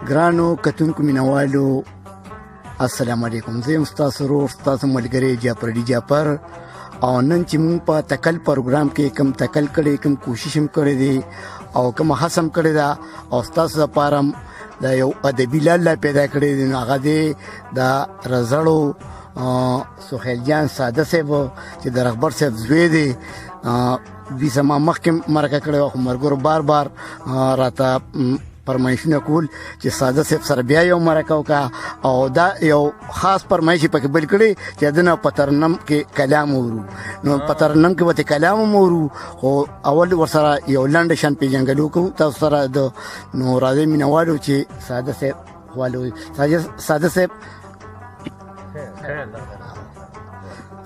ګرانو کتونکو مینوالو السلام علیکم. زه یم ستاسو ورور ستاسو ملګری جعفر علي جعفر او نن چې موږ په تکل پروګرام کې کم تکل کړی کم کوشش هم کړی دی او کوم هڅه هم کړې ده او ستاسو لپاره دا یو ادبي لاله پیدا کړی دی. هغه دی د رزړو سهیل جان ساده صاحب چې د رغبر صاحب زوی دی. دوی زما مخکې مرکه کړې وه خو ملګرو بار بار راته فرمایشونه کول چې ساده صاحب سره بیا یو مرکه وکړه او دا یو خاص فرمایش پکې بل کړی چې دنه په ترنم کې کلام ورو. نو په ترنم کې وته کلام ورو خو اول ورسره یو لاندې شان پیژنګلو کو تاسو سره د نو راځي مینوالو چې ساده صاحب والو ساده صاحب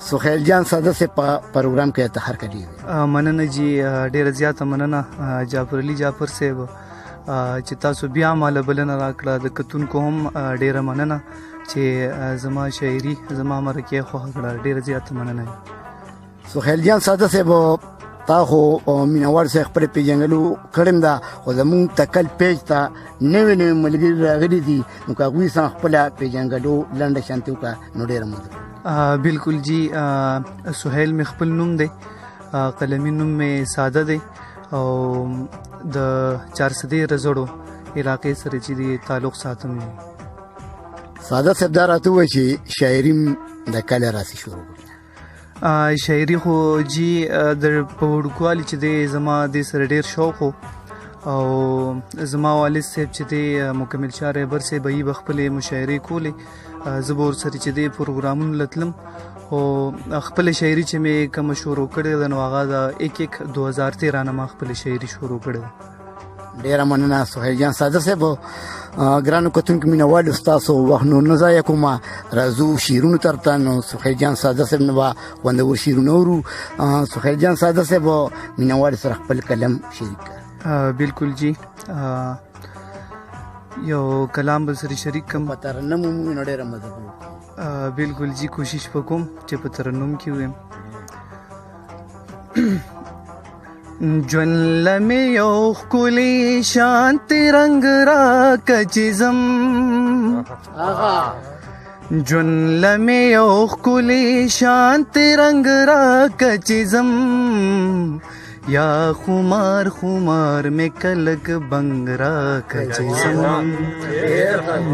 سهیل جان ساده سے پروګرام کې اتحار کړی. مننه جی ډیره زیاته مننه جعفر علي جعفر صاحب چې تاسو بیا مال بلنه راکړه. د کتونکو هم ډیره مننه چې زما شاعري زما مرکه خو کړه. ډیره زیاته مننه. سهیل جان ساده سے تا خو مینوال سے خپل پیژنګلو کړم دا خو زمون تکل پیج ته نوې نوې ملګری راغلي دي نو کاغوي سره خپل پیژنګلو لنډه شانتیو کا نو ډیره مننه. بالکل جی سهیل مې خپل نوم دی قلمي نوم مې ساده دی او د چارسدې رزړو علاقې سره چې دی تعلق ساتم. ساده صاحب دا راته وایي چې شاعري د کله راسي شروع شاعري خو جی د په وړوکوالي چې دی زما د سره ډیر شوق او زما والد صاحب چې دی مکمل شاه رهبر صاحب یې بخپلې مشاعرې کولې زه به ورسره چې دی پروګرامونه لتلم او خپل شاعري چې مې کوم شروع کړې ده نو هغه د 1/1/2013 نه ما خپل شاعري شروع کړې ده. ډیره مننه سهیل جان ساده صاحب. ګرانو کتونکو مینوالو ستاسو وخت نو نه ضایع کوم راځو شعرونو ترته. نو سهیل جان ساده صاحب نه خوندور شعرونه ورو. سهیل جان ساده صاحب مینوال سره خپل کلم شریک. بالکل جی یو کلام به سره شریک کم په ترنم مو ډیره مزه کوي. بالکل جی کوشش وکوم چې په ترنم کې ویم. ژوند لمې یو ښکلی شانتې رنګ راکه چې ځم ژوند لمې یو ښکلی شانتې رنګ راکه چې ځم یا خمار خمار میں کلک بنگ راکه چې ځم.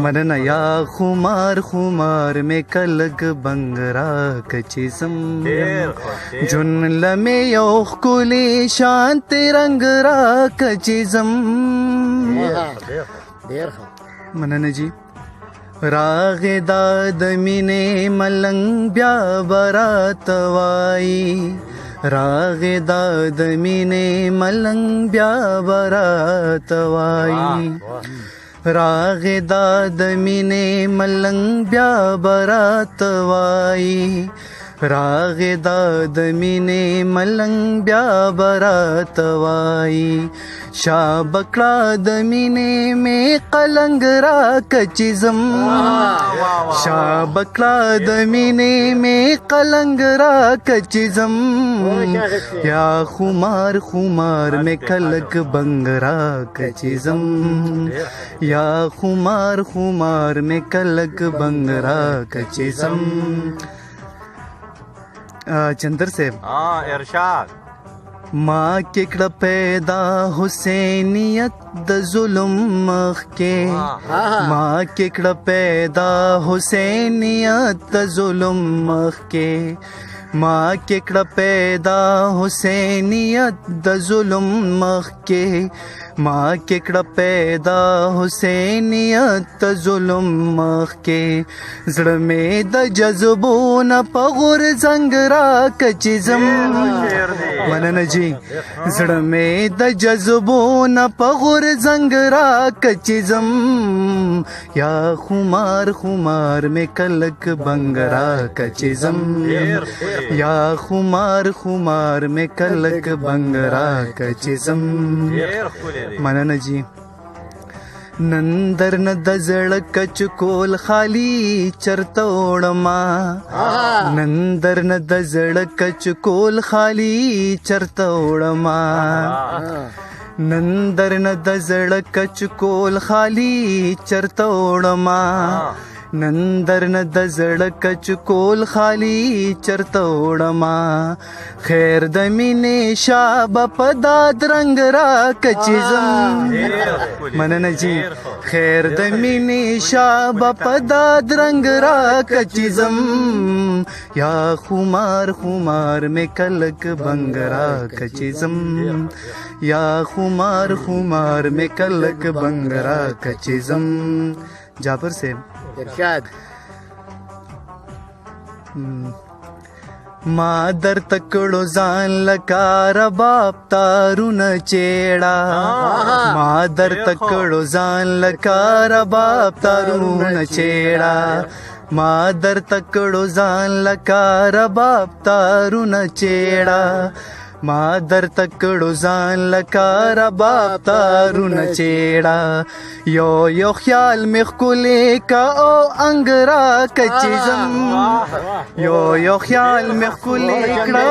مننه. یا خمار خمار میں کلک بنگ راکه چې ځم ژوند لمې یو ښکلی شانتې رنګ راکه چې ځم. مننه جی. راغې دا د مینې ملنګ بیا براته وایي راغې دا د مینې ملنګ بیا براته وایي راغې دا د مینې ملنګ بیا براته وایي راغې دا د مینې ملنګ بیا براته وایي شابکړه د مینې مې قلنګ راکه چې ځم شابکړه د مینې مې قلنګ راکه چې ځم یا خمار خمار مې کلک بنګ راکه چې ځم یا خمار خمار مې کلک بنګ راکه چې ځم. چندر صاحب ارشاد ما کې کړه پیدا حسینیت د ظلم مخ کې ما کې کړه پیدا حسینیت د ظلم مخ کې ما کې کړه پیدا حسینیت د ظلم مخ کې ما کې کړه پیدا حسینیت د ظلم مخ کې زړه مې د جذبو نه په غورځنګ راکه چې ځم. مننه جی. زړه مې د جذبو نه په غورځنګ راکه چې ځم یا خمار خمار مې کلک بنګ راکه چې ځم یا خمار خمار مې کلک بنګ راکه چې ځم. مننه جی. نن درنه د زړه کچ کول خالی چرته وړما نن درنه د زړه کچ کول خالی چرته وړما نن درنه د زړه کچ کول خالی چرته وړما نن درنه د زړه کچ کول خالی چرته وړما خیر د مینې شاب په داد رنگ را کچیزم مننه جی خیر د مینې شاب په داد رنگ را کچیزم یا خمار خمار میں کلک بنگرا کچیزم یا خمار خمار میں کلک بنگرا کچیزم جابر سے ارشاد ما در تکړو ځان لکه رباب تارونه چیړه ما در تکړو ځان لکه رباب تارونه چیړه ما در تکړو ځان لکه رباب تارونه چیړه ما در تکړو ځان لکه رباب تارونه چیړه یو یو خیال می ښکلې کا او انګرا کچیزم یو یو خیال می ښکلې کړه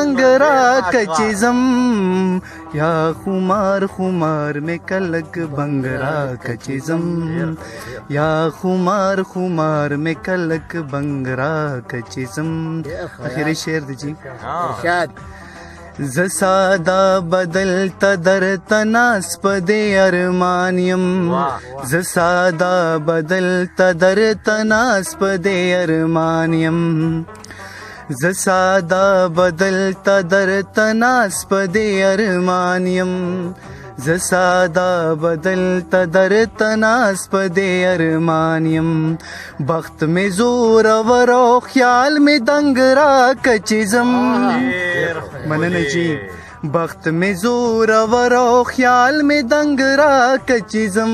انګرا کچیزم یا خمار خمار میں کلک بنگرا کچیزم یا خمار خمار میں کلک بنگرا کچیزم آخری شعر دی جی ارشاد ز ساده بدل تدر تناس پدې ارمانیم ز ساده بدل تدر تناس پدې ارمانیم ز ساده بدل تدر تناس پدې ارمانیم ز ساده بدل تدر تناس پدې ارمانیم بخت میں زور ورو خیال میں دنگ را کچیزم مننه جی بخت میں زور ورو خیال میں دنگ را کچیزم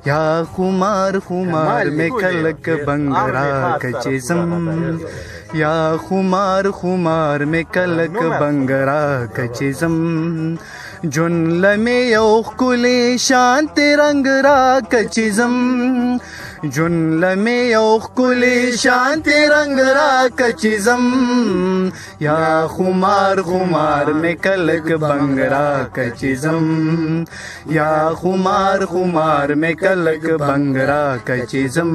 یا خمار خمار میں کلک بنگرا کچیزم یا خمار خمار میں کلک بنگرا کچیزم جن لمه یو ښکلی شانت رنگ را کچیزم جن لمه یو ښکلی شانت رنگ را کچیزم یا خمار خمار میں کلک بنگرا کچیزم یا خمار خمار میں کلک بنگرا کچیزم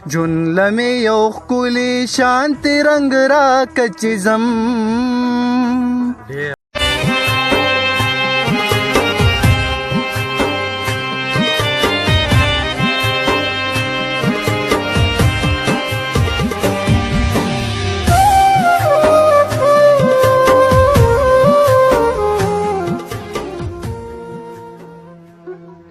جن لمه یو ښکلی شانت رنگ را کچیزم